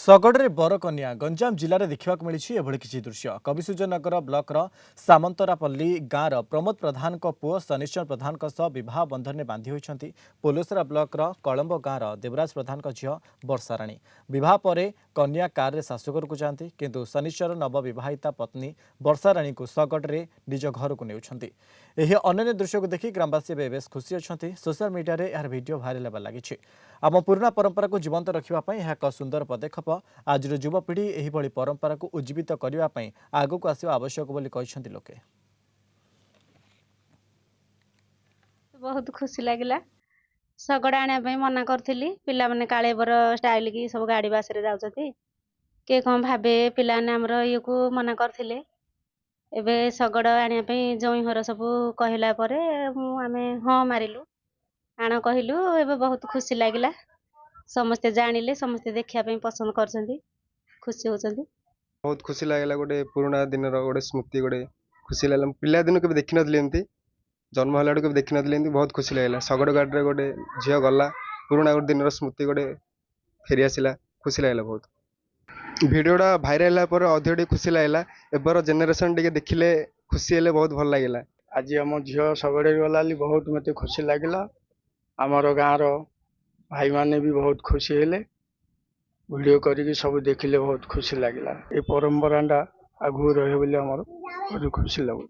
ଶଗଡ଼ରେ ବରକନ୍ୟା ଗଞ୍ଜାମ ଜିଲ୍ଲାରେ ଦେଖିବାକୁ ମିଳିଛି ଏଭଳି କିଛି ଦୃଶ୍ୟ। କବିସୂର୍ଯ୍ୟନଗର ବ୍ଲକର ସାମନ୍ତରାପଲ୍ଲୀ ଗାଁର ପ୍ରମୋଦ ପ୍ରଧାନଙ୍କ ପୁଅ ଶନିଶ୍ଚର ପ୍ରଧାନଙ୍କ ସହ ବିବାହ ବନ୍ଧନରେ ବାନ୍ଧି ହୋଇଛନ୍ତି ପୋଲସରା ବ୍ଲକର କଳମ୍ବ ଗାଁର ଦେବରାଜ ପ୍ରଧାନଙ୍କ ଝିଅ ବର୍ଷାରାଣୀ। ବିବାହ ପରେ କନ୍ୟା କାରରେ ଶାଶୁଘରକୁ ଯାଆନ୍ତି, କିନ୍ତୁ ଶନିଶ୍ଚର ନବବିବାହିତା ପତ୍ନୀ ବର୍ଷାରାଣୀଙ୍କୁ ଶଗଡ଼ରେ ନିଜ ଘରକୁ ନେଉଛନ୍ତି। ଏହି ଅନନ୍ୟ ଦୃଶ୍ୟକୁ ଦେଖି ଗ୍ରାମବାସୀ ଏବେ ବେଶ ଖୁସି ଅଛନ୍ତି। ସୋସିଆଲ ମିଡିଆରେ ଏହାର ଭିଡିଓ ଭାଇରାଲ ହେବା ଲାଗିଛି। ଆମ ପୁରୁଣା ପରମ୍ପରାକୁ ଜୀବନ୍ତ ରଖିବା ପାଇଁ ଏହା ଏକ ସୁନ୍ଦର ପଦକ୍ଷେପ। ଆଜିର ଯୁବପିଢ଼ି ଏହିଭଳି ପରମ୍ପରାକୁ ଉଜ୍ଜୀବିତ କରିବା ପାଇଁ ଆଗକୁ ଆସିବା ଆବଶ୍ୟକ ବୋଲି କହିଛନ୍ତି ଲୋକେ। ବହୁତ ଖୁସି ଲାଗିଲା। ଶଗଡ଼ ଆଣିବା ପାଇଁ ମନା କରିଥିଲି। ପିଲାମାନେ କାଳେବର ଷ୍ଟାଇଲ କି ସବୁ ଗାଡ଼ି ବାସରେ ଯାଉଛନ୍ତି, କିଏ କ'ଣ ଭାବେ ପିଲାମାନେ ଆମର ଇଏକୁ ମନା କରିଥିଲେ। ଏବେ ଶଗଡ଼ ଆଣିବା ପାଇଁ ଜଇଁ ଘର ସବୁ କହିଲା ପରେ ଆମେ ହଁ ମାରିଲୁ, ଆଣ କହିଲୁ। ଏବେ ବହୁତ ଖୁସି ଲାଗିଲା। ସମସ୍ତେ ଜାଣିଲେ, ସମସ୍ତେ ଦେଖିବା ପାଇଁ ପସନ୍ଦ କରୁଛନ୍ତି, ଖୁସି ହଉଛନ୍ତି। बहुत खुशी लगे गोटे पुराना दिन गोटे स्मृति गोटे खुशी लगे पिला दिन के देखी नी एमती जन्म है के देखी नी बहुत खुशी लगे शगड़ गाड़ी गोटे झील गला पुराना गोटे दिन स्मृति गोटे फेरी आसला खुशी लगे बहुत भिडियोटा भाइराल है अधिक खुशी लगे एबर जेनेरेशन टे देखिले खुशी हेले बहुत भल लगे। आज आम झील शगड़े गला बहुत मत खुशी लगे। आमर गाँव भाई माने भी बहुत खुशी हेले वीडियो करके सब देखिले बहुत खुशी लगे। ये परंपरा आगू रहे खुशी लगे।